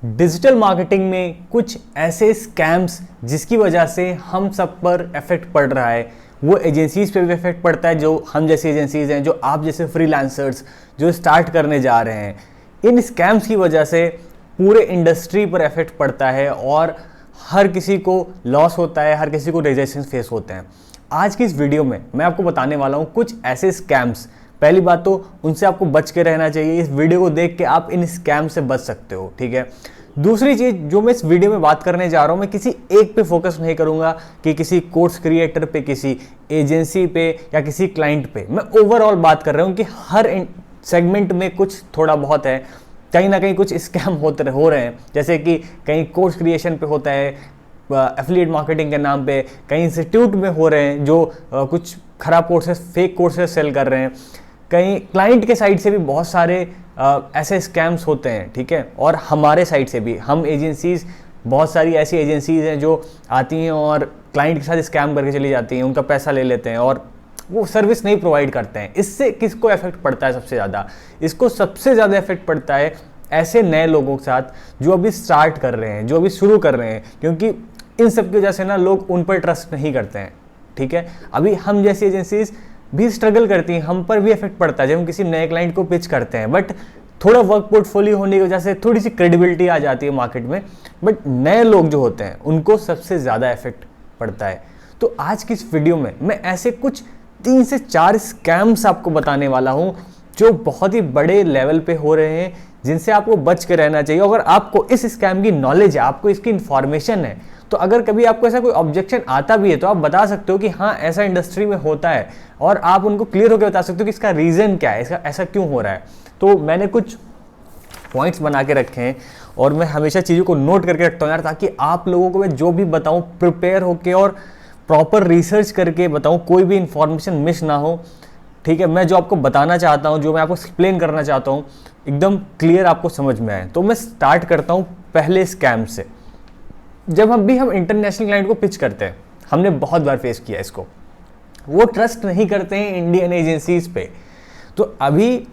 Digital marketing में कुछ ऐसे स्कैम्स जिसकी वजह से हम सब पर इफेक्ट पड़ रहा है, वो एजेंसीज पे भी इफेक्ट पड़ता है, जो हम जैसी एजेंसीज हैं, जो आप जैसे फ्रीलांसर्स जो स्टार्ट करने जा रहे हैं। इन स्कैम्स की वजह से पूरे इंडस्ट्री पर इफेक्ट पड़ता है और हर किसी को लॉस होता है, हर किसी को रिजेक्शन फेस होते हैं। आज की इस वीडियो में मैं आपको बताने वाला हूँ कुछ ऐसे स्कैम्स। पहली बात तो उनसे आपको बच के रहना चाहिए। इस वीडियो को देख के आप इन स्कैम से बच सकते हो, ठीक है। दूसरी चीज जो मैं इस वीडियो में बात करने जा रहा हूं, मैं किसी एक पे फोकस नहीं करूंगा कि किसी कोर्स क्रिएटर पे, किसी एजेंसी पे या किसी क्लाइंट पे। मैं ओवरऑल बात कर रहा हूं कि हर सेगमेंट में कुछ थोड़ा बहुत है, कहीं ना कहीं कुछ स्कैम हो रहे हैं। जैसे कि कहीं कोर्स क्रिएशन पे होता है, एफिलिएट मार्केटिंग के नाम पे, कहीं इंस्टीट्यूट में हो रहे हैं जो कुछ खराब कोर्सेज, फेक कोर्सेज सेल कर रहे हैं। कहीं क्लाइंट के साइड से भी बहुत सारे ऐसे स्कैम्स होते हैं, ठीक है। और हमारे साइड से भी, हम एजेंसीज, बहुत सारी ऐसी एजेंसीज हैं जो आती हैं और क्लाइंट के साथ स्कैम करके चली जाती हैं, उनका पैसा ले लेते हैं और वो सर्विस नहीं प्रोवाइड करते हैं। इससे किसको इफेक्ट पड़ता है सबसे ज़्यादा? इसको सबसे ज़्यादा इफेक्ट पड़ता है ऐसे नए लोगों के साथ जो अभी स्टार्ट कर रहे हैं, जो अभी शुरू कर रहे हैं, क्योंकि इन सब की वजह से ना लोग उन पर ट्रस्ट नहीं करते हैं, ठीक है। अभी हम जैसी एजेंसीज भी स्ट्रगल करती हैं, हम पर भी इफेक्ट पड़ता है जब हम किसी नए क्लाइंट को पिच करते हैं। बट थोड़ा वर्क पोर्टफोलियो होने की वजह से थोड़ी सी क्रेडिबिलिटी आ जाती है मार्केट में। बट नए लोग जो होते हैं उनको सबसे ज़्यादा इफेक्ट पड़ता है। तो आज की इस वीडियो में मैं ऐसे कुछ 3 से 4 स्कैम्स आपको बताने वाला हूं जो बहुत ही बड़े लेवल पे हो रहे हैं, जिनसे आपको बच के रहना चाहिए। अगर आपको इस स्कैम की नॉलेज है, आपको इसकी इंफॉर्मेशन है, तो अगर कभी आपको ऐसा कोई ऑब्जेक्शन आता भी है तो आप बता सकते हो कि हाँ ऐसा इंडस्ट्री में होता है, और आप उनको क्लियर होकर बता सकते हो कि इसका रीज़न क्या है, इसका ऐसा क्यों हो रहा है। तो मैंने कुछ पॉइंट्स बना के रखे हैं और मैं हमेशा चीज़ों को नोट करके रखता हूँ यार, ताकि आप लोगों को मैं जो भी बताऊँ प्रिपेयर होके और प्रॉपर रिसर्च करके बताऊँ, कोई भी इंफॉर्मेशन मिस ना हो, ठीक है। मैं जो आपको बताना चाहता हूँ, जो मैं आपको एक्सप्लेन करना चाहता हूँ, एकदम क्लियर आपको समझ में आए। तो मैं स्टार्ट करता हूँ पहले स्कैम से। जब हम इंटरनेशनल क्लाइंट को पिच करते हैं, हमने बहुत बार फेस किया इसको, वो ट्रस्ट नहीं करते हैं इंडियन एजेंसीज पे। तो अभी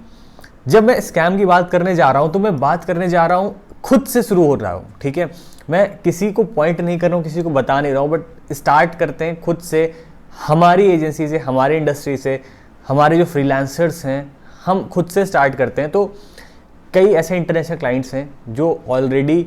जब मैं स्कैम की बात करने जा रहा हूँ तो मैं बात करने जा रहा हूँ खुद से शुरू हो रहा हूँ, ठीक है। मैं किसी को पॉइंट नहीं कर रहा हूँ, किसी को बता नहीं रहा हूँ, बट स्टार्ट करते हैं खुद से, हमारी एजेंसी से, हमारी इंडस्ट्री से, हमारे जो फ्रीलांसर्स हैं, हम खुद से स्टार्ट करते हैं। तो कई ऐसे इंटरनेशनल क्लाइंट्स हैं जो ऑलरेडी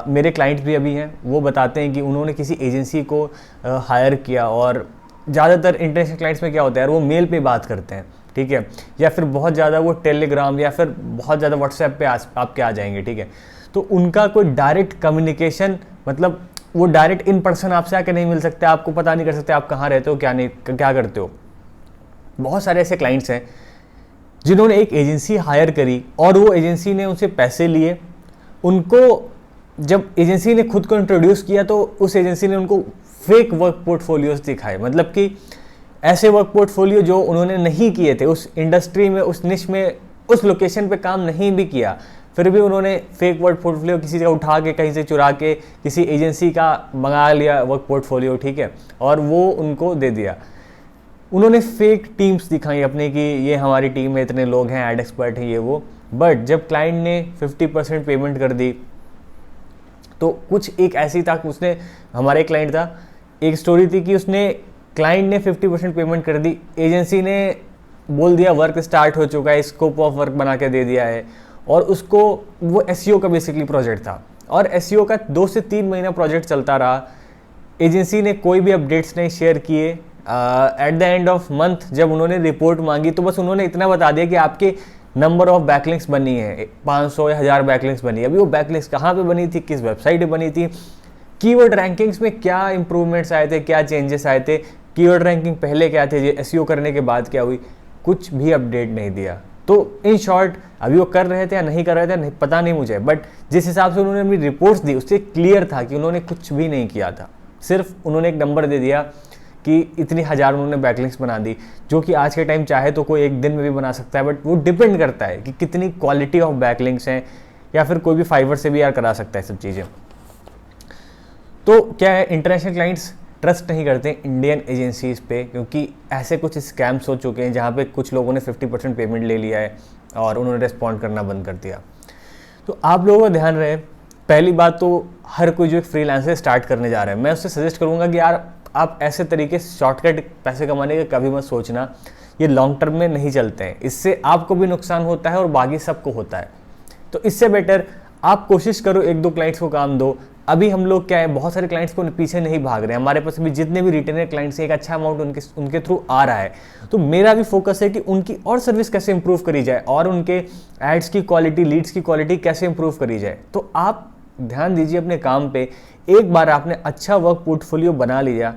मेरे क्लाइंट्स भी अभी हैं, वो बताते हैं कि उन्होंने किसी एजेंसी को हायर किया। और ज़्यादातर इंटरनेशनल क्लाइंट्स में क्या होता है यार, वो मेल पे बात करते हैं, ठीक है, या फिर बहुत ज़्यादा वो टेलीग्राम या फिर बहुत ज़्यादा व्हाट्सएप पे आपके आ जाएंगे, ठीक है। तो उनका कोई डायरेक्ट कम्युनिकेशन, मतलब वो डायरेक्ट इन पर्सन आपसे आके नहीं मिल सकते, आपको पता नहीं कर सकते आप कहाँ रहते हो, क्या करते हो। बहुत सारे ऐसे क्लाइंट्स हैं जिन्होंने एक एजेंसी हायर करी और वो एजेंसी ने उनसे पैसे लिए। उनको जब एजेंसी ने खुद को इंट्रोड्यूस किया तो उस एजेंसी ने उनको फेक वर्क पोर्टफोलियोज दिखाए, मतलब कि ऐसे वर्क पोर्टफोलियो जो उन्होंने नहीं किए थे, उस इंडस्ट्री में, उस निश में, उस लोकेशन पे काम नहीं भी किया, फिर भी उन्होंने फेक वर्क पोर्टफोलियो किसी जगह उठा के, कहीं से चुरा के किसी एजेंसी का मंगा लिया वर्क पोर्टफोलियो, ठीक है, और वो उनको दे दिया। उन्होंने फेक टीम्स दिखाई अपने कि ये हमारी टीम में इतने लोग हैं, एड एक्सपर्ट हैं, ये वो। बट जब क्लाइंट ने 50% पेमेंट कर दी तो कुछ एक ऐसी था कि उसने, हमारे क्लाइंट था, एक स्टोरी थी कि उसने, क्लाइंट ने 50% पेमेंट कर दी, एजेंसी ने बोल दिया वर्क स्टार्ट हो चुका है, स्कोप ऑफ वर्क बना के दे दिया है, और उसको वो एसईओ का बेसिकली प्रोजेक्ट था, और एसईओ का 2 से 3 महीना प्रोजेक्ट चलता रहा। एजेंसी ने कोई भी अपडेट्स नहीं शेयर किए। At the end of month जब उन्होंने रिपोर्ट मांगी तो बस उन्होंने इतना बता दिया कि आपके नंबर ऑफ बैकलिंक्स बनी है, 500 या 1000 बैकलिंक्स बनी है। अभी वो बैकलिंक्स कहाँ पे बनी थी, किस वेबसाइट पे बनी थी, कीवर्ड रैंकिंग्स में क्या इंप्रूवमेंट्स आए थे, क्या चेंजेस आए थे, कीवर्ड रैंकिंग पहले क्या थे, एसईओ करने के बाद क्या हुई, कुछ भी अपडेट नहीं दिया। तो इन शॉर्ट अभी वो कर रहे थे या नहीं कर रहे थे नहीं, पता नहीं मुझे, बट जिस हिसाब से उन्होंने अपनी रिपोर्ट्स दी उससे क्लियर था कि उन्होंने कुछ भी नहीं किया था। सिर्फ उन्होंने एक नंबर दे दिया कि इतनी 1000 उन्होंने बैकलिंक्स बना दी, जो कि आज के टाइम चाहे तो कोई एक दिन में भी बना सकता है, बट वो डिपेंड करता है कि कितनी क्वालिटी ऑफ बैकलिंक्स हैं, या फिर कोई भी फाइवर से भी यार करा सकता है सब चीज़ें। तो क्या है, इंटरनेशनल क्लाइंट्स ट्रस्ट नहीं करते इंडियन एजेंसीज पे, क्योंकि ऐसे कुछ स्कैम्स हो चुके हैं जहाँ पे कुछ लोगों ने 50% पेमेंट ले लिया है और उन्होंने रिस्पॉन्ड करना बंद कर दिया। तो आप लोगों का ध्यान रहे पहली बात तो हर कोई जो एक फ्रीलांसर स्टार्ट करने जा रहा है, मैं उससे सजेस्ट करूंगा कि यार आप ऐसे तरीके से शॉर्टकट पैसे कमाने का कभी मत सोचना, ये लॉन्ग टर्म में नहीं चलते हैं, इससे आपको भी नुकसान होता है और बाकी सबको होता है। तो इससे बेटर आप कोशिश करो 1-2 क्लाइंट्स को काम दो। अभी हम लोग क्या है, बहुत सारे क्लाइंट्स को पीछे नहीं भाग रहे हैं, हमारे पास भी जितने भी रिटेनर क्लाइंट्स हैं एक अच्छा अमाउंट उनके थ्रू आ रहा है। तो मेरा भी फोकस है कि उनकी और सर्विस कैसे इंप्रूव करी जाए और उनके एड्स की क्वालिटी, लीड्स की क्वालिटी कैसे इंप्रूव करी जाए। तो आप ध्यान दीजिए अपने काम पे। एक बार आपने अच्छा वर्क पोर्टफोलियो बना लिया,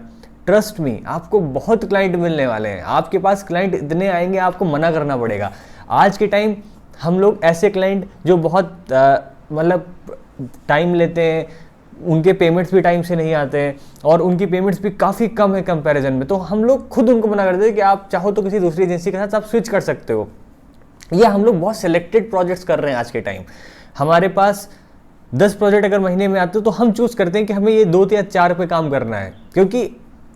ट्रस्ट मी आपको बहुत क्लाइंट मिलने वाले हैं, आपके पास क्लाइंट इतने आएंगे आपको मना करना पड़ेगा। आज के टाइम हम लोग ऐसे क्लाइंट जो बहुत मतलब टाइम लेते हैं, उनके पेमेंट्स भी टाइम से नहीं आते हैं और उनकी पेमेंट्स भी काफ़ी कम है कंपैरिजन में, तो हम लोग खुद उनको मना करते हैं कि आप चाहो तो किसी दूसरी एजेंसी के साथ आप स्विच कर सकते हो। या हम लोग बहुत सिलेक्टेड प्रोजेक्ट्स कर रहे हैं आज के टाइम, हमारे पास 10 प्रोजेक्ट अगर महीने में आते हो तो हम चूज़ करते हैं कि हमें ये 2 या 4 पे काम करना है, क्योंकि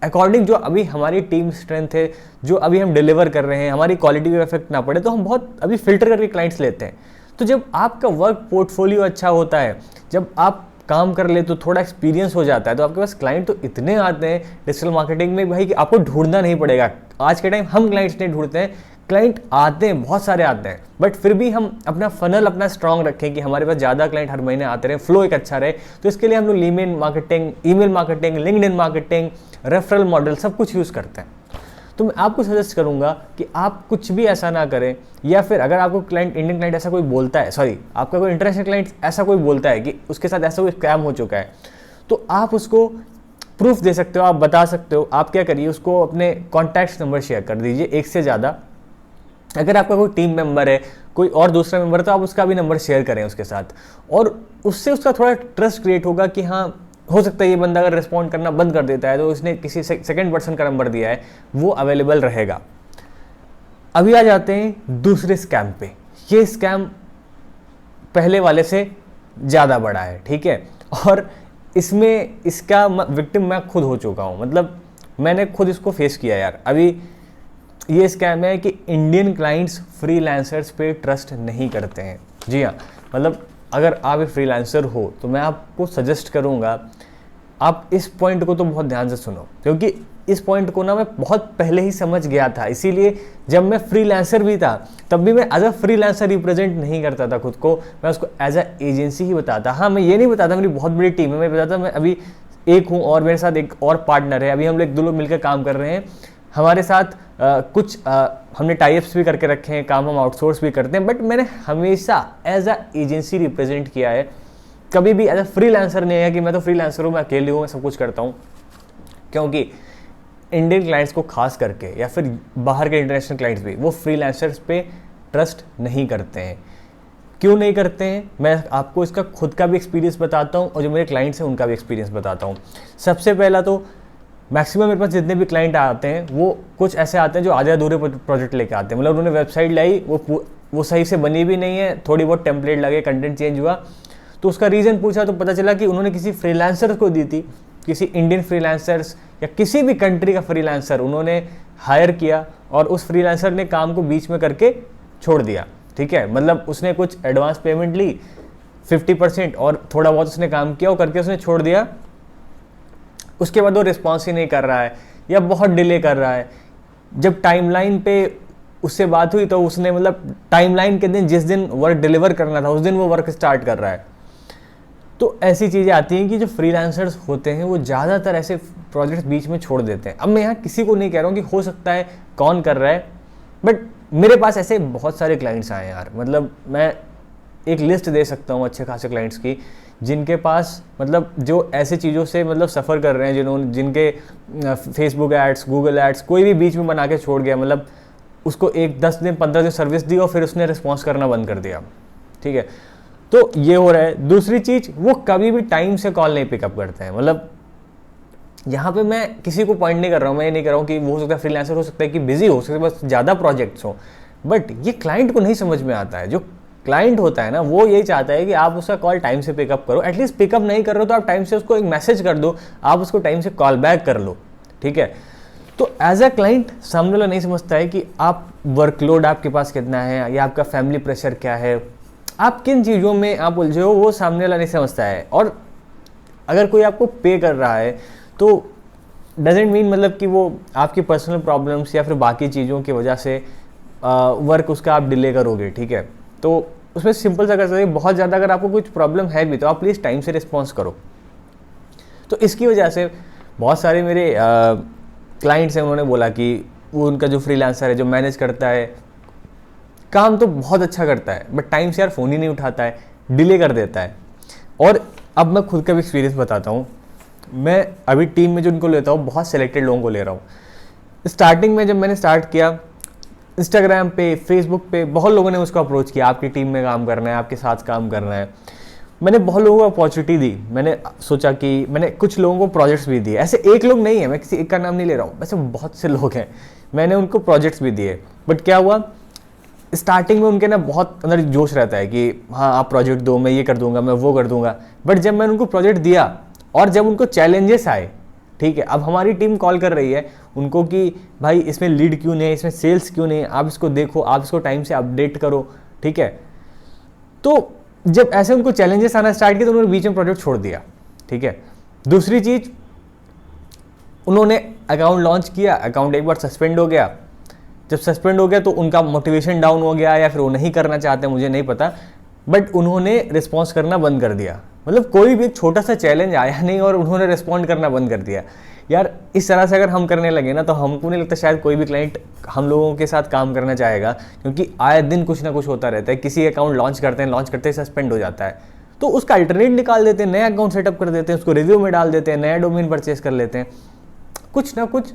अकॉर्डिंग जो अभी हमारी टीम स्ट्रेंथ है, जो अभी हम डिलीवर कर रहे हैं, हमारी क्वालिटी पे इफेक्ट ना पड़े, तो हम बहुत अभी फिल्टर करके क्लाइंट्स लेते हैं। तो जब आपका वर्क पोर्टफोलियो अच्छा होता है, जब आप काम कर ले तो थोड़ा एक्सपीरियंस हो जाता है, तो आपके पास क्लाइंट तो इतने आते हैं डिजिटल मार्केटिंग में भाई कि आपको ढूंढना नहीं पड़ेगा। आज के टाइम हम क्लाइंट्स नहीं ढूंढते हैं, क्लाइंट आते हैं, बहुत सारे आते हैं, बट फिर भी हम अपना फनल अपना स्ट्रांग रखें कि हमारे पास ज़्यादा क्लाइंट हर महीने आते रहे, फ्लो एक अच्छा रहे। तो इसके लिए हम लोग लीमेल marketing, email marketing, LinkedIn marketing, referral model सब कुछ यूज़ करते हैं। तो मैं आपको सजेस्ट करूंगा कि आप कुछ भी ऐसा ना करें, या फिर अगर आपको क्लाइंट, इंडियन क्लाइंट ऐसा कोई बोलता है, सॉरी आपका कोई इंटरनेशनल क्लाइंट ऐसा कोई बोलता है कि उसके साथ ऐसा कोई स्कैम हो चुका है, तो आप उसको प्रूफ दे सकते हो, आप बता सकते हो। आप क्या करिए, उसको अपने कॉन्टैक्ट नंबर शेयर कर दीजिए, एक से ज़्यादा। अगर आपका कोई टीम मेंबर है, कोई और दूसरा मेंबर है, तो आप उसका भी नंबर शेयर करें उसके साथ, और उससे उसका थोड़ा ट्रस्ट क्रिएट होगा कि हाँ हो सकता है ये बंदा अगर रिस्पॉन्ड करना बंद कर देता है तो इसने किसी सेकंड पर्सन का नंबर दिया है, वो अवेलेबल रहेगा। अभी आ जाते हैं दूसरे स्कैम पे। ये स्कैम पहले वाले से ज़्यादा बड़ा है, ठीक है, और इसमें इसका विक्टिम मैं खुद हो चुका हूँ, मतलब मैंने खुद इसको फेस किया यार। अभी ये स्कैम है कि इंडियन क्लाइंट्स फ्रीलांसर्स पे ट्रस्ट नहीं करते हैं। जी हाँ, मतलब अगर आप एक फ्रीलांसर हो तो मैं आपको सजेस्ट करूँगा आप इस पॉइंट को तो बहुत ध्यान से सुनो, क्योंकि इस पॉइंट को ना मैं बहुत पहले ही समझ गया था। इसीलिए जब मैं फ्रीलांसर भी था तब भी मैं एज अ फ्रीलांसर रिप्रेजेंट नहीं करता था खुद को, मैं उसको एज अ एजेंसी ही बताता। हाँ, मैं ये नहीं बताता मेरी बहुत बड़ी टीम है, मैं बताता मैं अभी एक हूँ और मेरे साथ एक और पार्टनर है, अभी हम लोग 2 लोग मिलकर काम कर रहे हैं। हमारे साथ कुछ हमने टाइप्स भी करके रखे हैं, काम हम आउटसोर्स भी करते हैं, बट मैंने हमेशा एज अ एजेंसी रिप्रेजेंट किया है, कभी भी एज अ फ्रीलांसर नहीं है कि मैं तो फ्रीलांसर हूँ, मैं अकेले हूँ, मैं सब कुछ करता हूँ। क्योंकि इंडियन क्लाइंट्स को खास करके या फिर बाहर के इंटरनेशनल क्लाइंट्स भी वो फ्रीलांसर्स पे ट्रस्ट नहीं करते हैं। क्यों नहीं करते हैं, मैं आपको इसका खुद का भी एक्सपीरियंस बताता हूँ और जो मेरे क्लाइंट्स हैं उनका भी एक्सपीरियंस बताता हूँ। सबसे पहला तो मैक्सिमम मेरे पास जितने भी क्लाइंट आते हैं वो कुछ ऐसे आते हैं जो आधे अधूरे प्रोजेक्ट लेके आते हैं, मतलब उन्होंने वेबसाइट लाई, वो सही से बनी भी नहीं है, थोड़ी बहुत टेम्पलेट लगे, कंटेंट चेंज हुआ, तो उसका रीज़न पूछा तो पता चला कि उन्होंने किसी फ्रीलांसर को दी थी, किसी इंडियन फ्रीलांसर्स या किसी भी कंट्री का फ्रीलांसर उन्होंने हायर किया और उस फ्रीलांसर ने काम को बीच में करके छोड़ दिया। ठीक है, मतलब उसने कुछ एडवांस पेमेंट ली 50% और थोड़ा बहुत उसने काम किया और करके उसने छोड़ दिया। उसके बाद वो रिस्पॉन्स ही नहीं कर रहा है या बहुत डिले कर रहा है। जब टाइमलाइन पे उससे बात हुई तो उसने मतलब टाइमलाइन के दिन, जिस दिन वर्क डिलीवर करना था उस दिन वो वर्क स्टार्ट कर रहा है। तो ऐसी चीज़ें आती हैं कि जो फ्रीलांसर्स होते हैं वो ज़्यादातर ऐसे प्रोजेक्ट्स बीच में छोड़ देते हैं। अब मैं यहाँ किसी को नहीं कह रहा हूँ कि हो सकता है कौन कर रहा है, बट मेरे पास ऐसे बहुत सारे क्लाइंट्स आए हैं यार, मतलब मैं एक लिस्ट दे सकता हूँ अच्छे खासे क्लाइंट्स की जिनके पास मतलब जो ऐसे चीज़ों से मतलब सफ़र कर रहे हैं, जिनके फेसबुक एड्स, गूगल एड्स कोई भी बीच में बना के छोड़ गया, मतलब उसको 10 दिन 15 दिन सर्विस दी और फिर उसने रिस्पॉन्स करना बंद कर दिया। ठीक है, तो ये हो रहा है। दूसरी चीज़, वो कभी भी टाइम से कॉल नहीं पिकअप करते हैं। मतलब यहाँ पे मैं किसी को पॉइंट नहीं कर रहा हूँ, मैं ये नहीं कर रहा हूँ कि वो हो सकता है फ्रीलांसर हो सकता है कि बिजी हो सकता है, बस ज़्यादा प्रोजेक्ट्स हो, बट ये क्लाइंट को नहीं समझ में आता है। जो क्लाइंट होता है ना वो यही चाहता है कि आप उसका कॉल टाइम से पिकअप करो, एटलीस्ट पिकअप नहीं कर रहे हो तो आप टाइम से उसको एक मैसेज कर दो, आप उसको टाइम से कॉल बैक कर लो। ठीक है, तो एज अ क्लाइंट सामने वाला नहीं समझता है कि आप वर्कलोड आपके पास कितना है या आपका फैमिली प्रेशर क्या है, आप किन चीज़ों में आप उलझे हो वो सामने वाला नहीं समझता है। और अगर कोई आपको पे कर रहा है तो डजेंट मीन मतलब कि वो आपकी पर्सनल प्रॉब्लम्स या फिर बाकी चीज़ों की वजह से वर्क उसका आप डिले करोगे, ठीक है। तो उसमें सिंपल सा कर सकते हैं, बहुत ज़्यादा अगर आपको कुछ प्रॉब्लम है भी तो आप प्लीज़ टाइम से रिस्पॉन्स करो। तो इसकी वजह से बहुत सारे मेरे क्लाइंट्स हैं, उन्होंने बोला कि वो उनका जो फ्रीलांसर है जो मैनेज करता है काम तो बहुत अच्छा करता है बट टाइम से यार फ़ोन ही नहीं उठाता है, डिले कर देता है। और अब मैं खुद का भी एक्सपीरियंस बताता हूँ। मैं अभी टीम में जो उनको लेता हूँ बहुत सेलेक्टेड लोगों को ले रहा हूँ। स्टार्टिंग में जब मैंने स्टार्ट किया इंस्टाग्राम पे, फेसबुक पे बहुत लोगों ने उसको अप्रोच किया, आपकी टीम में काम करना है, आपके साथ काम करना है। मैंने बहुत लोगों को अपॉर्चुनिटी दी। मैंने सोचा कि मैंने कुछ लोगों को प्रोजेक्ट्स भी दिए, ऐसे एक लोग नहीं है, मैं किसी एक का नाम नहीं ले रहा हूँ, वैसे बहुत से लोग हैं, मैंने उनको प्रोजेक्ट्स भी दिए। बट क्या हुआ, स्टार्टिंग में उनके ना बहुत अंदर जोश रहता है कि हाँ आप प्रोजेक्ट दो, मैं ये कर दूंगा, मैं वो कर दूंगा। बट जब मैंने उनको प्रोजेक्ट दिया और जब उनको चैलेंजेस आए, ठीक है, अब हमारी टीम कॉल कर रही है उनको कि भाई इसमें लीड क्यों नहीं है, इसमें सेल्स क्यों नहीं है, आप इसको देखो, आप इसको टाइम से अपडेट करो, ठीक है। तो जब ऐसे उनको चैलेंजेस आना स्टार्ट किया तो उन्होंने बीच में प्रोजेक्ट छोड़ दिया, ठीक है। दूसरी चीज, उन्होंने अकाउंट लॉन्च किया, अकाउंट एक बार सस्पेंड हो गया। जब सस्पेंड हो गया तो उनका मोटिवेशन डाउन हो गया या फिर वो नहीं करना चाहते, मुझे नहीं पता, बट उन्होंने रिस्पॉन्स करना बंद कर दिया। मतलब कोई भी छोटा सा चैलेंज आया नहीं और उन्होंने रिस्पॉन्ड करना बंद कर दिया। यार इस तरह से अगर हम करने लगे ना तो हमको नहीं लगता शायद कोई भी क्लाइंट हम लोगों के साथ काम करना चाहेगा, क्योंकि आए दिन कुछ ना कुछ होता रहता है। किसी अकाउंट लॉन्च करते हैं, लॉन्च करते ही सस्पेंड हो जाता है, तो उसका अल्टरनेट निकाल देते हैं, नया अकाउंट सेटअप कर देते हैं, उसको रिव्यू में डाल देते हैं, नया डोमेन परचेस कर लेते हैं। कुछ ना कुछ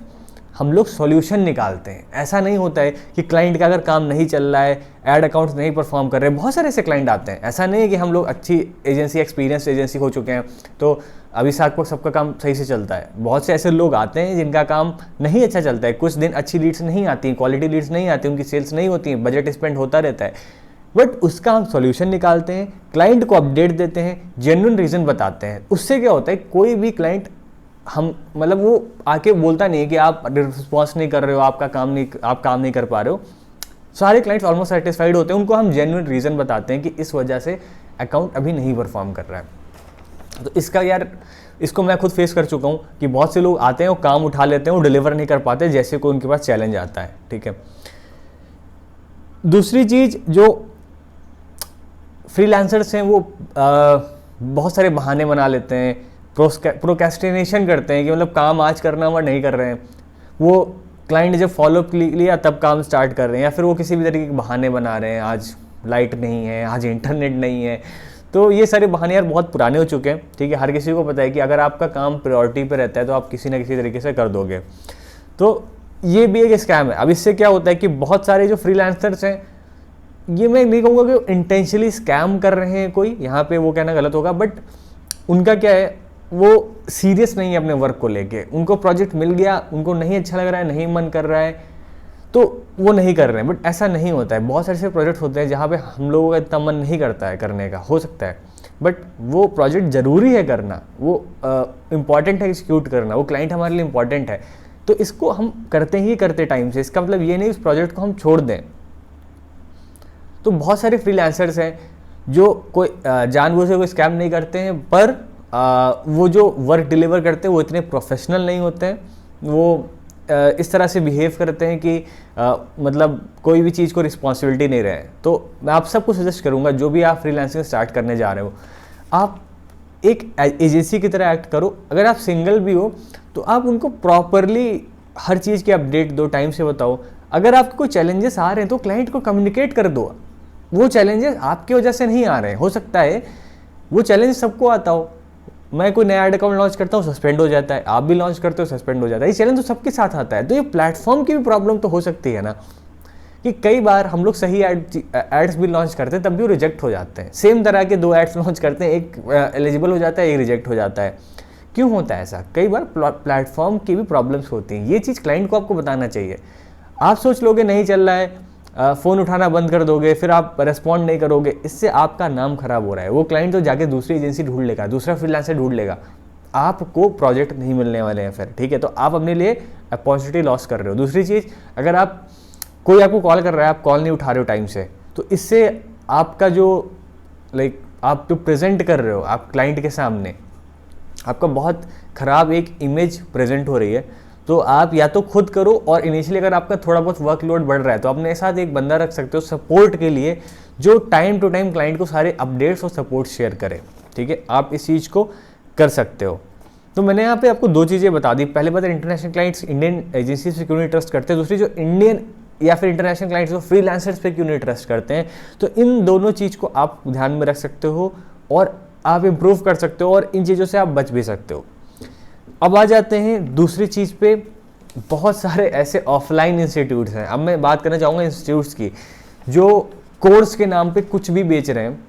हम लोग सॉल्यूशन निकालते हैं। ऐसा नहीं होता है कि क्लाइंट का अगर काम नहीं चल रहा है, ऐड अकाउंट्स नहीं परफॉर्म कर रहे, बहुत सारे ऐसे क्लाइंट आते हैं। ऐसा नहीं है कि हम लोग अच्छी एजेंसी, एक्सपीरियंस एजेंसी हो चुके हैं तो अभी साथ सबका काम सही से चलता है। बहुत से ऐसे लोग आते हैं जिनका काम नहीं अच्छा चलता है, कुछ दिन अच्छी लीड्स नहीं आती, क्वालिटी लीड्स नहीं आती, उनकी सेल्स नहीं होती, बजट स्पेंड होता रहता है, बट उसका हम सॉल्यूशन निकालते हैं, क्लाइंट को अपडेट देते हैं, जेन्युइन रीज़न बताते हैं। उससे क्या होता है, कोई भी क्लाइंट हम मतलब वो आके बोलता नहीं है कि आप रिस्पॉन्स नहीं कर रहे हो, आप काम नहीं कर पा रहे हो। सारे क्लाइंट्स ऑलमोस्ट सेटिस्फाइड होते हैं, उनको हम जेन्युइन रीज़न बताते हैं कि इस वजह से अकाउंट अभी नहीं परफॉर्म कर रहा है। तो इसका यार, इसको मैं खुद फेस कर चुका हूँ कि बहुत से लोग आते हैं, वो काम उठा लेते हैं, वो डिलीवर नहीं कर पाते जैसे कोई उनके पास चैलेंज आता है, ठीक है। दूसरी चीज़, जो फ्रीलांसर्स हैं वो बहुत सारे बहाने बना लेते हैं, प्रोक्रेस्टिनेशन करते हैं कि मतलब काम आज करना और नहीं कर रहे हैं। वो क्लाइंट जब फॉलोअप लिया तब काम स्टार्ट कर रहे हैं, या फिर वो किसी भी तरीके के बहाने बना रहे हैं, आज लाइट नहीं है, आज इंटरनेट नहीं है। तो ये सारे बहाने यार बहुत पुराने हो चुके हैं, ठीक है। हर किसी को पता है कि अगर आपका काम प्रायोरिटी पे रहता है तो आप किसी ना किसी तरीके से कर दोगे। तो ये भी एक स्कैम है। अब इससे क्या होता है कि बहुत सारे जो फ्रीलांसर्स हैं, ये मैं नहीं कहूँगा कि इंटेंशनली स्कैम कर रहे हैं कोई, यहाँ पे वो कहना गलत होगा, बट उनका क्या है, वो सीरियस नहीं है अपने वर्क को लेके। उनको प्रोजेक्ट मिल गया, उनको नहीं अच्छा लग रहा है, नहीं मन कर रहा है, तो वो नहीं कर रहे हैं। बट ऐसा नहीं होता है, बहुत सारे ऐसे प्रोजेक्ट होते हैं जहाँ पे हम लोगों का इतना मन नहीं करता है करने का, हो सकता है, बट वो प्रोजेक्ट ज़रूरी है करना, वो इम्पॉर्टेंट है एग्जीक्यूट करना, वो क्लाइंट हमारे लिए इम्पॉर्टेंट है, तो इसको हम करते ही करते टाइम से। इसका मतलब ये नहीं उस प्रोजेक्ट को हम छोड़ दें। तो बहुत सारे फ्रीलांसर्स हैं जो कोई जानबूझ से कोई स्कैम नहीं करते हैं, पर वो जो वर्क डिलीवर करते हैं वो इतने प्रोफेशनल नहीं होते हैं। वो इस तरह से बिहेव करते हैं कि मतलब कोई भी चीज़ को रिस्पॉन्सिबिलिटी नहीं रहे। तो मैं आप सबको सजेस्ट करूंगा, जो भी आप फ्रीलांसिंग स्टार्ट करने जा रहे हो, आप एक एजेंसी की तरह एक्ट करो। अगर आप सिंगल भी हो तो आप उनको प्रॉपरली हर चीज़ की अपडेट दो, टाइम से बताओ। अगर आपको कोई चैलेंजेस आ रहे हैं तो क्लाइंट को कम्युनिकेट कर दो। वो चैलेंजेस आपकी वजह से नहीं आ रहे हैं, हो सकता है वो चैलेंज सबको आता हो। मैं कोई नया ऐड अकाउंट लॉन्च करता हूँ, सस्पेंड हो जाता है, आप भी लॉन्च करते हो, सस्पेंड हो जाता है। ये चैलेंज तो सबके साथ आता है। तो ये प्लेटफॉर्म की भी प्रॉब्लम तो हो सकती है ना, कि कई बार हम लोग सही एड्स भी लॉन्च करते हैं तब भी वो रिजेक्ट हो जाते हैं। सेम तरह के 2 एड्स लॉन्च करते हैं, एक एलिजिबल हो जाता है, एक रिजेक्ट हो जाता है। क्यों होता है ऐसा? कई बार प्लेटफॉर्म की भी प्रॉब्लम्स होती हैं। ये चीज़ क्लाइंट को आपको बताना चाहिए। आप सोच लोगे नहीं चल रहा है, फ़ोन उठाना बंद कर दोगे, फिर आप रेस्पॉन्ड नहीं करोगे, इससे आपका नाम खराब हो रहा है। वो क्लाइंट तो जाके दूसरी एजेंसी ढूंढ लेगा, दूसरा फ्रीलांसर ढूंढ लेगा, आपको प्रोजेक्ट नहीं मिलने वाले हैं फिर, ठीक है। तो आप अपने लिए अपॉर्चुनिटी लॉस कर रहे हो। दूसरी चीज़, अगर आप कोई आपको कॉल कर रहा है, आप कॉल नहीं उठा रहे हो टाइम से, तो इससे आपका जो लाइक आप जो प्रेजेंट कर रहे हो आप क्लाइंट के सामने, आपका बहुत ख़राब एक इमेज प्रेजेंट हो रही है, तो आप या तो खुद करो, और इनिशियली अगर आपका थोड़ा बहुत वर्कलोड बढ़ रहा है तो अपने साथ एक बंदा रख सकते हो सपोर्ट के लिए, जो टाइम टू टाइम क्लाइंट को सारे अपडेट्स और सपोर्ट शेयर करे। ठीक है, आप इस चीज़ को कर सकते हो। तो मैंने यहाँ पे आपको दो चीज़ें बता दी। पहले बात, इंटरनेशनल क्लाइंट्स इंडियन एजेंसीज पे क्यों नहीं ट्रस्ट करते, दूसरी जो इंडियन या फिर इंटरनेशनल क्लाइंट्स जो फ्रीलांसर्स पे क्यों नहीं ट्रस्ट करते हैं। तो इन दोनों चीज़ को आप ध्यान में रख सकते हो और आप इम्प्रूव कर सकते हो, और इन चीज़ों से आप बच भी सकते हो। अब आ जाते हैं दूसरी चीज़ पे। बहुत सारे ऐसे ऑफलाइन इंस्टीट्यूट्स हैं, अब मैं बात करना चाहूँगा इंस्टीट्यूट्स की, जो कोर्स के नाम पे कुछ भी बेच रहे हैं।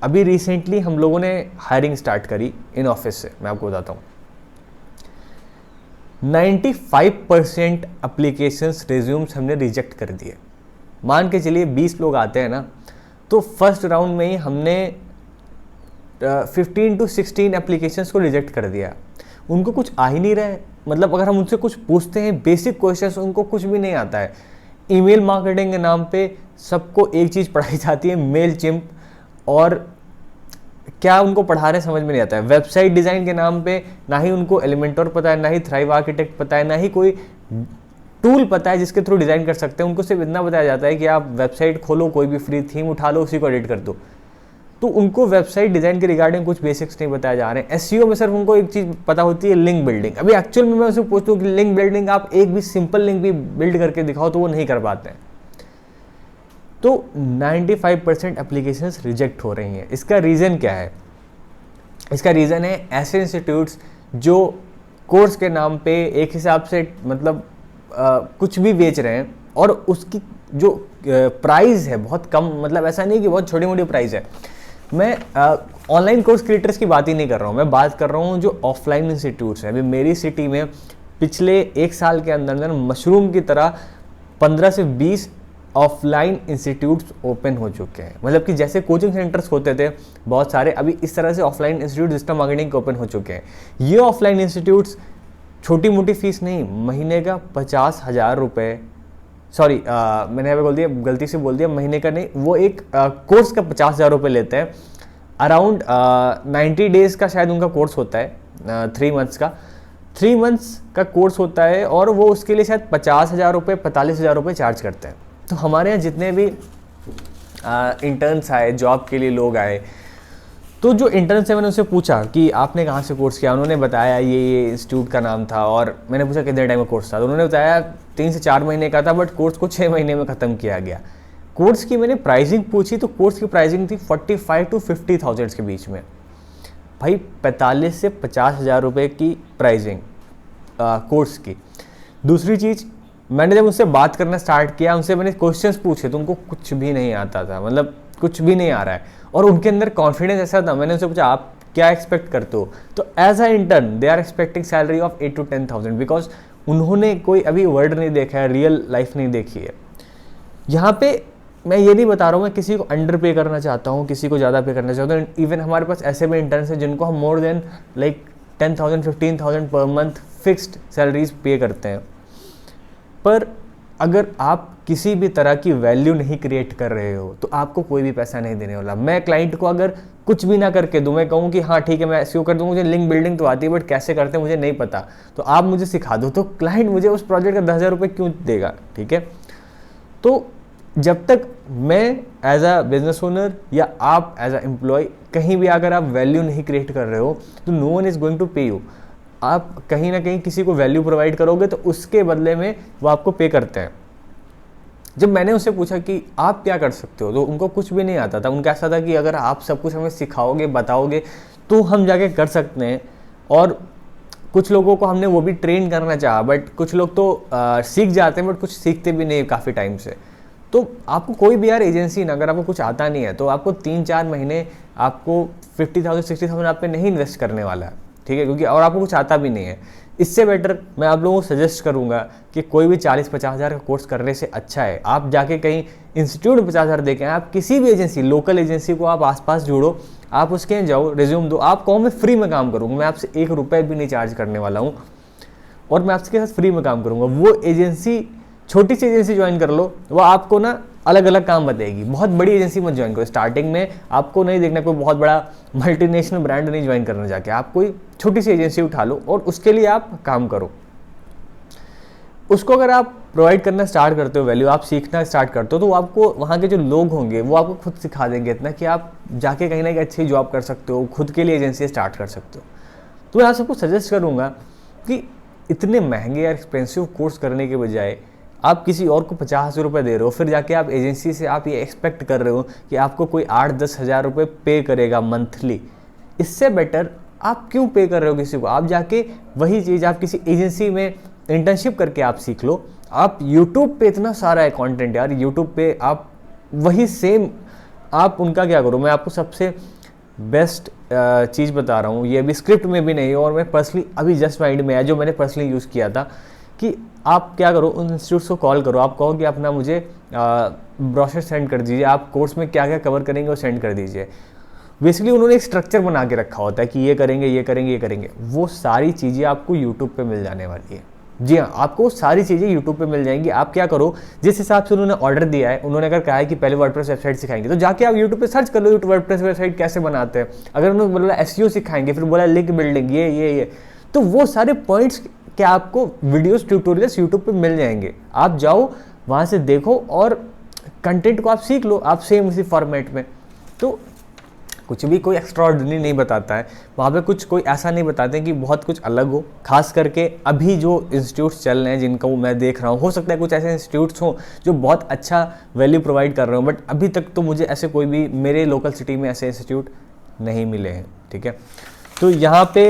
अभी रिसेंटली हम लोगों ने हायरिंग स्टार्ट करी इन ऑफिस से, मैं आपको बताता हूँ 95% एप्लीकेशंस रिज्यूम्स हमने रिजेक्ट कर दिए। मान के चलिए 20 लोग आते हैं ना, तो फर्स्ट राउंड में ही हमने 15 to 16 एप्लीकेशंस को रिजेक्ट कर दिया। उनको कुछ आ ही नहीं रहा है, मतलब अगर हम उनसे कुछ पूछते हैं बेसिक क्वेश्चंस, उनको कुछ भी नहीं आता है। ईमेल मार्केटिंग के नाम पे सबको एक चीज़ पढ़ाई जाती है, मेल चिम्प, और क्या उनको पढ़ा रहे समझ में नहीं आता है। वेबसाइट डिज़ाइन के नाम पे ना ही उनको एलिमेंटोर पता है, ना ही थ्राइव आर्किटेक्ट पता है, ना ही कोई टूल पता है जिसके थ्रू डिज़ाइन कर सकते हैं। उनको सिर्फ इतना बताया जाता है कि आप वेबसाइट खोलो, कोई भी फ्री थीम उठा लो, उसी को एडिट कर दो। तो उनको वेबसाइट डिज़ाइन के रिगार्डिंग कुछ बेसिक्स नहीं बताया जा रहे हैं। एसईओ में सिर्फ उनको एक चीज़ पता होती है, लिंक बिल्डिंग। अभी एक्चुअल में मैं उसे पूछता हूँ कि लिंक बिल्डिंग आप एक भी सिंपल लिंक भी बिल्ड करके दिखाओ, तो वो नहीं कर पाते हैं। तो 95% एप्लीकेशंस रिजेक्ट हो रही हैं। इसका रीज़न क्या है? इसका रीज़न है ऐसे इंस्टीट्यूट्स जो कोर्स के नाम पे एक हिसाब से मतलब कुछ भी बेच रहे हैं, और उसकी जो प्राइस है बहुत कम, मतलब ऐसा नहीं कि बहुत छोटी मोटी प्राइस है। मैं ऑनलाइन कोर्स क्रिएटर्स की बात ही नहीं कर रहा हूँ, मैं बात कर रहा हूँ जो ऑफलाइन इंस्टीट्यूट्स हैं। अभी मेरी सिटी में पिछले एक साल के अंदर अंदर मशरूम की तरह 15 से 20 ऑफलाइन इंस्टीट्यूट्स ओपन हो चुके हैं। मतलब कि जैसे कोचिंग सेंटर्स होते थे बहुत सारे, अभी इस तरह से ऑफलाइन इंस्टीट्यूट डिजिटल मार्केटिंग के ओपन हो चुके हैं। ये ऑफलाइन इंस्टीट्यूट्स छोटी मोटी फीस नहीं, महीने का 50,000 रुपये, सॉरी मैंने यहाँ पे बोल दिया, गलती से बोल दिया, महीने का नहीं, वो एक कोर्स का 50,000 रुपये लेते हैं। अराउंड 90 डेज़ का शायद उनका कोर्स होता है, 3 मंथ्स का, 3 मंथ्स का कोर्स होता है, और वो उसके लिए शायद 50,000 रुपये 45,000 रुपये चार्ज करते हैं। तो हमारे यहाँ जितने भी इंटर्न्स आए, जॉब के लिए लोग आए, तो जो इंटर्न से मैंने उनसे पूछा कि आपने कहाँ से कोर्स किया, उन्होंने बताया ये इंस्टीट्यूट का नाम था। और मैंने पूछा कितने टाइम का कोर्स था, तो उन्होंने बताया 3 से 4 महीने का था, बट कोर्स को 6 महीने में ख़त्म किया गया। कोर्स की मैंने प्राइसिंग पूछी तो कोर्स की प्राइसिंग थी 45 to 50,000 के बीच में। भाई 45 से 50,000 रुपये की प्राइसिंग कोर्स की। दूसरी चीज़, मैंने जब उनसे बात करना स्टार्ट किया, उनसे मैंने क्वेश्चंस पूछे तो उनको कुछ भी नहीं आता था, मतलब कुछ भी नहीं आ रहा है, और उनके अंदर कॉन्फिडेंस ऐसा था। मैंने उनसे पूछा आप क्या एक्सपेक्ट करते हो, तो as an intern they are expecting salary of 8 to 10,000, because उन्होंने कोई अभी वर्ड नहीं देखा है, रियल लाइफ नहीं देखी है। यहाँ पे मैं ये नहीं बता रहा हूँ मैं किसी को अंडर पे करना चाहता हूँ, किसी को ज़्यादा पे करना चाहता हूँ। इवन हमारे पास ऐसे भी इंटर्न्स हैं जिनको हम more than like 10,000 15,000 per month fixed salaries पे करते हैं। पर अगर आप किसी भी तरह की वैल्यू नहीं क्रिएट कर रहे हो तो आपको कोई भी पैसा नहीं देने वाला। मैं क्लाइंट को अगर कुछ भी ना करके दूँ, मैं कहूँ कि हाँ ठीक है मैं एसईओ कर दूँ, मुझे लिंक बिल्डिंग तो आती है बट कैसे करते हैं मुझे नहीं पता, तो आप मुझे सिखा दो, तो क्लाइंट मुझे उस प्रोजेक्ट का 10,000 रुपये क्यों देगा? ठीक है, तो जब तक मैं एज अ बिजनेस ओनर या आप एज अ एम्प्लॉय कहीं भी अगर आप वैल्यू नहीं क्रिएट कर रहे हो तो no one is going to pay you. आप कहीं ना कहीं किसी को वैल्यू प्रोवाइड करोगे तो उसके बदले में वो आपको पे करते हैं। जब मैंने उससे पूछा कि आप क्या कर सकते हो, तो उनको कुछ भी नहीं आता था। उनका ऐसा था कि अगर आप सब कुछ हमें सिखाओगे, बताओगे तो हम जाके कर सकते हैं। और कुछ लोगों को हमने वो भी ट्रेन करना चाहा, बट कुछ लोग तो सीख जाते हैं बट कुछ सीखते भी नहीं काफ़ी टाइम से। तो आपको कोई भी यार एजेंसी ना, अगर आपको कुछ आता नहीं है तो आपको 3-4 महीने आपको 50,000 60,000 आप पे नहीं इन्वेस्ट करने वाला है, ठीक है, क्योंकि और आपको कुछ आता भी नहीं है। इससे बेटर मैं आप लोगों को सजेस्ट करूंगा कि कोई भी 40-50,000 का कोर्स करने से अच्छा है आप जाके कहीं इंस्टीट्यूट में 50,000 देखें। आप किसी भी एजेंसी, लोकल एजेंसी को आप आसपास जोड़ो, आप उसके यहाँ जाओ, रिज्यूम दो, आप कहो मैं फ्री में काम करूँगा, मैं आपसे 1 रुपये भी नहीं चार्ज करने वाला हूँ और मैं आपके साथ फ्री में काम करूँगा। वो एजेंसी छोटी सी एजेंसी ज्वाइन कर लो, वो आपको ना अलग अलग काम बताएगी। बहुत बड़ी एजेंसी मत ज्वाइन करो, स्टार्टिंग में आपको नहीं देखना कोई बहुत बड़ा मल्टीनेशनल ब्रांड नहीं ज्वाइन करना जाके, आप कोई छोटी सी एजेंसी उठा लो और उसके लिए आप काम करो। उसको अगर आप प्रोवाइड करना स्टार्ट करते हो, वैल्यू आप सीखना स्टार्ट करते हो, तो आपको वहाँ के जो लोग होंगे वो आपको खुद सिखा देंगे इतना कि आप जाके कहीं ना कहीं अच्छी जॉब कर सकते हो, खुद के लिए एजेंसी स्टार्ट कर सकते हो। तो मैं आप सबको सजेस्ट करूँगा कि इतने महंगे या एक्सपेंसिव कोर्स करने के बजाय आप किसी और को 50,000 रुपये दे रहे हो, फिर जाके आप एजेंसी से आप ये एक्सपेक्ट कर रहे हो कि आपको कोई 8-10 हज़ार रुपये पे करेगा मंथली। इससे बेटर आप क्यों पे कर रहे हो किसी को, आप जाके वही चीज़ आप किसी एजेंसी में इंटर्नशिप करके आप सीख लो। आप यूट्यूब पे इतना सारा है कंटेंट यार, यूट्यूब पे आप वही सेम आप उनका क्या करो। मैं आपको सबसे बेस्ट चीज़ बता रहा हूँ, ये अभी स्क्रिप्ट में भी नहीं और मैं पर्सनली अभी जस्ट माइंड में है जो मैंने पर्सनली यूज़ किया था, कि आप क्या करो, उन इंस्टीट्यूट्स को कॉल करो, आप कहो कि अपना मुझे ब्रोशर सेंड कर दीजिए, आप कोर्स में क्या क्या कवर करेंगे वो सेंड कर दीजिए। बेसिकली उन्होंने एक स्ट्रक्चर बना के रखा होता है कि ये करेंगे ये करेंगे ये करेंगे, वो सारी चीज़ें आपको यूट्यूब पे मिल जाने वाली है। जी हाँ, आपको सारी चीज़ें यूट्यूब पे मिल जाएंगी। आप क्या करो, जिस हिसाब से उन्होंने ऑर्डर दिया है, उन्होंने अगर कहा है कि पहले वर्डप्रेस वेबसाइट सिखाएंगे, तो जाके आप यूट्यूब पे सर्च कर लो वर्डप्रेस वेबसाइट कैसे बनाते हैं। अगर उन्होंने बोला एसईओ सिखाएंगे, फिर बोला लिंक बिल्डिंग ये, तो वो सारे पॉइंट्स क्या आपको वीडियोस ट्यूटोरियल्स यूट्यूब पे मिल जाएंगे। आप जाओ वहाँ से देखो और कंटेंट को आप सीख लो, आप सेम उसी फॉर्मेट में। तो कुछ भी कोई एक्स्ट्राऑर्डिनरी नहीं बताता है वहाँ पे, कुछ कोई ऐसा नहीं बताते हैं कि बहुत कुछ अलग हो। खास करके अभी जो इंस्टीट्यूट्स चल रहे हैं जिनको मैं देख रहा हूँ, हो सकता है कुछ ऐसे इंस्टीट्यूट्स हों जो बहुत अच्छा वैल्यू प्रोवाइड कर रहे हो, बट अभी तक तो मुझे ऐसे कोई भी मेरे लोकल सिटी में ऐसे इंस्टीट्यूट नहीं मिले हैं। ठीक है, तो यहाँ पे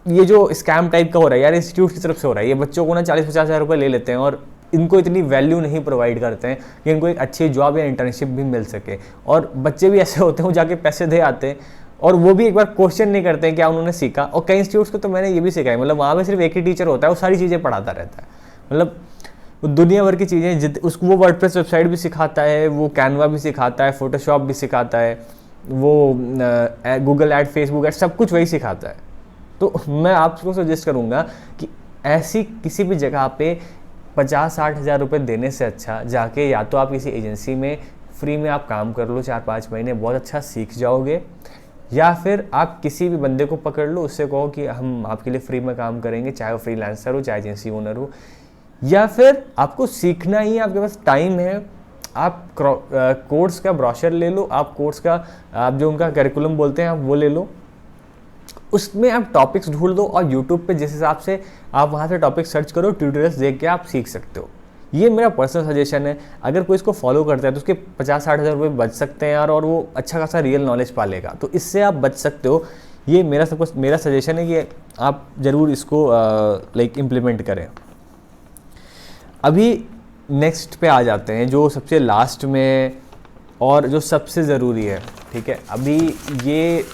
ये जो स्कैम टाइप का हो रहा है यार, इंस्टीट्यूट की तरफ से हो रहा है। ये बच्चों को ना 40-50 हज़ार रुपये ले लेते हैं और इनको इतनी वैल्यू नहीं प्रोवाइड करते हैं कि इनको एक अच्छी जॉब या इंटर्नशिप भी मिल सके। और बच्चे भी ऐसे होते हैं, वो जाके पैसे दे आते हैं और वो भी एक बार क्वेश्चन नहीं करते हैं क्या उन्होंने सीखा। और कई इंस्टीट्यूट्स को तो मैंने ये भी सीखा है, मतलब वहाँ पे सिर्फ एक ही टीचर होता है, वो सारी चीज़ें पढ़ाता रहता है। मतलब वो दुनिया भर की चीज़ें उसको, वो वर्डप्रेस वेबसाइट भी सिखाता है, वो कैनवा भी सिखाता है, फोटोशॉप भी सिखाता है, वो गूगल ऐड, फेसबुक ऐड, सब कुछ वही सिखाता है। तो मैं आपको सजेस्ट करूँगा कि ऐसी किसी भी जगह पे 50-60 हज़ार रुपये देने से अच्छा जाके या तो आप किसी एजेंसी में फ्री में आप काम कर लो 4-5 महीने, बहुत अच्छा सीख जाओगे, या फिर आप किसी भी बंदे को पकड़ लो, उससे कहो कि हम आपके लिए फ्री में काम करेंगे, चाहे वो फ्रीलांसर हो चाहे एजेंसी ओनर हो। या फिर आपको सीखना ही, आपके पास टाइम है, आप कोर्स का ब्रोशर ले लो, आप कोर्स का आप जो उनका करिकुलम बोलते हैं आप वो ले लो, उसमें आप टॉपिक्स ढूंढ दो और यूट्यूब पे जिस हिसाब से आप वहाँ से टॉपिक सर्च करो, ट्यूटोरियल्स देख के आप सीख सकते हो। ये मेरा पर्सनल सजेशन है। अगर कोई इसको फॉलो करता है तो उसके 50-60 हज़ार रुपये बच सकते हैं यार, और वो अच्छा खासा रियल नॉलेज पालेगा, तो इससे आप बच सकते हो। ये मेरा सजेशन है कि आप ज़रूर इसको लाइक इम्प्लीमेंट करें। अभी नेक्स्ट पे आ जाते हैं जो सबसे लास्ट में और जो सबसे ज़रूरी है। ठीक है, अभी ये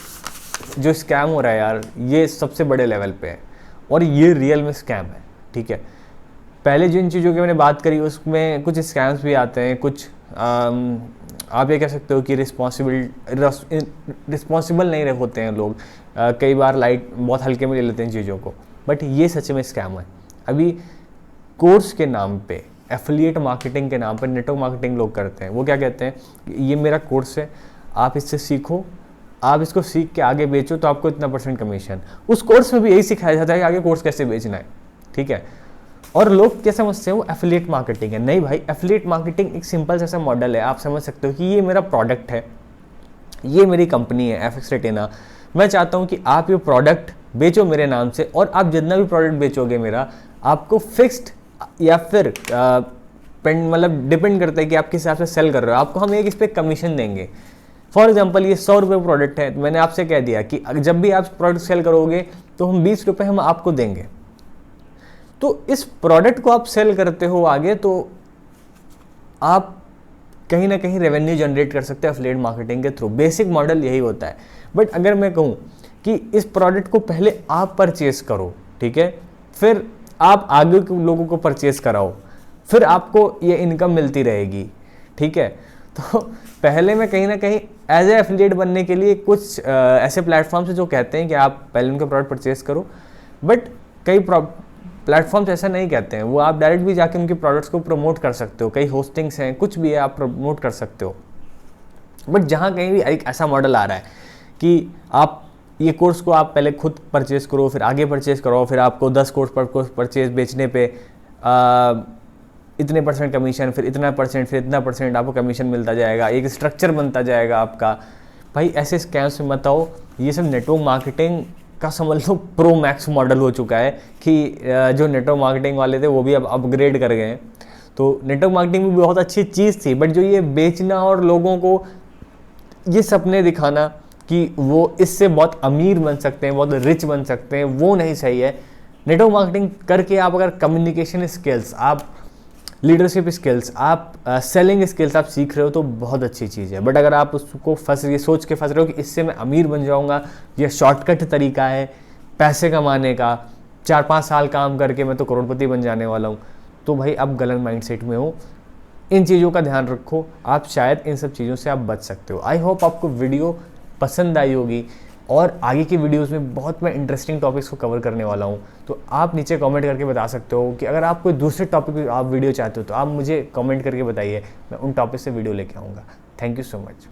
जो स्कैम हो रहा है यार, ये सबसे बड़े लेवल पे है और ये रियल में स्कैम है। ठीक है, पहले जिन चीज़ों की मैंने बात करी उसमें कुछ स्कैम्स भी आते हैं, कुछ आप ये कह सकते हो कि रिस्पॉन्सिबल नहीं होते हैं लोग, कई बार बहुत हल्के में ले लेते हैं चीज़ों को, बट ये सच में स्कैम है। अभी कोर्स के नाम पे, एफिलिएट मार्केटिंग के नाम पे नेटवर्क मार्केटिंग लोग करते हैं। वो क्या कहते हैं, ये मेरा कोर्स है, आप इससे सीखो, आप इसको सीख के आगे बेचो तो आपको इतना % कमीशन। उस कोर्स में भी यही सिखाया जाता है कि आगे कोर्स कैसे बेचना है। ठीक है, और लोग क्या समझते हैं वो एफिलिएट मार्केटिंग है। नहीं भाई, एफिलिएट मार्केटिंग एक सिंपल सा मॉडल है। आप समझ सकते हो कि ये मेरा प्रोडक्ट है, ये मेरी कंपनी है FX रेटिना, मैं चाहता हूँ कि आप ये प्रोडक्ट बेचो मेरे नाम से, और आप जितना भी प्रोडक्ट बेचोगे मेरा, आपको फिक्स्ड या फिर मतलब डिपेंड करता है कि आप किस हिसाब से सेल कर रहे हो, आपको हम एक इस पर कमीशन देंगे। फॉर एग्जाम्पल ये 100 रुपये प्रोडक्ट है, तो मैंने आपसे कह दिया कि जब भी आप प्रोडक्ट सेल करोगे तो हम 20 रुपये हम आपको देंगे। तो इस प्रोडक्ट को आप सेल करते हो आगे, तो आप कहीं ना कहीं रेवेन्यू जनरेट कर सकते हैं एफिलिएट मार्केटिंग के थ्रू। बेसिक मॉडल यही होता है। बट अगर मैं कहूँ कि इस प्रोडक्ट को पहले आप परचेस करो, ठीक है, फिर आप आगे के लोगों को परचेस कराओ, फिर आपको ये इनकम मिलती रहेगी। ठीक है, तो पहले मैं कहीं ना कहीं एज ए एफिलिएट बनने के लिए कुछ ऐसे प्लेटफॉर्म्स जो कहते हैं कि आप पहले उनका प्रोडक्ट परचेस करो, बट कई प्लेटफॉर्म्स ऐसा नहीं कहते हैं, वो आप डायरेक्ट भी जाके उनके प्रोडक्ट्स को प्रमोट कर सकते हो, कई होस्टिंग्स हैं, कुछ भी है, आप प्रमोट कर सकते हो। बट जहाँ कहीं भी एक ऐसा मॉडल आ रहा है कि आप ये कोर्स को आप पहले खुद परचेज करो, फिर आगे परचेज करो, फिर आपको 10 कोर्स पर कोर्स परचेज बेचने पे इतने % कमीशन, फिर इतना %, फिर इतना % आपको कमीशन मिलता जाएगा, एक स्ट्रक्चर बनता जाएगा आपका। भाई ऐसे स्कैम्स में मत आओ। ये सब नेटवर्क मार्केटिंग का समझ लो प्रो मैक्स मॉडल हो चुका है कि जो नेटवर्क मार्केटिंग वाले थे वो भी अब अपग्रेड कर गए हैं। तो नेटवर्क मार्केटिंग भी बहुत अच्छी चीज़ थी, बट जो ये बेचना और लोगों को ये सपने दिखाना कि वो इससे बहुत अमीर बन सकते हैं, बहुत रिच बन सकते हैं, वो नहीं सही है। नेटवर्क मार्केटिंग करके आप अगर कम्युनिकेशन स्किल्स, आप लीडरशिप स्किल्स, आप सेलिंग स्किल्स आप सीख रहे हो तो बहुत अच्छी चीज़ है। बट अगर आप उसको ये सोच के फंस रहे हो कि इससे मैं अमीर बन जाऊंगा, ये शॉर्टकट तरीका है पैसे कमाने का, 4-5 साल काम करके मैं तो करोड़पति बन जाने वाला हूँ, तो भाई आप गलत माइंडसेट में हो। इन चीज़ों का ध्यान रखो, आप शायद इन सब चीज़ों से आप बच सकते हो। आई होप आपको वीडियो पसंद आई होगी, और आगे की वीडियोस में बहुत मैं इंटरेस्टिंग टॉपिक्स को कवर करने वाला हूँ। तो आप नीचे कमेंट करके बता सकते हो कि अगर आप कोई दूसरे टॉपिक पे आप वीडियो चाहते हो तो आप मुझे कमेंट करके बताइए, मैं उन टॉपिक से वीडियो लेके आऊँगा। Thank you so much.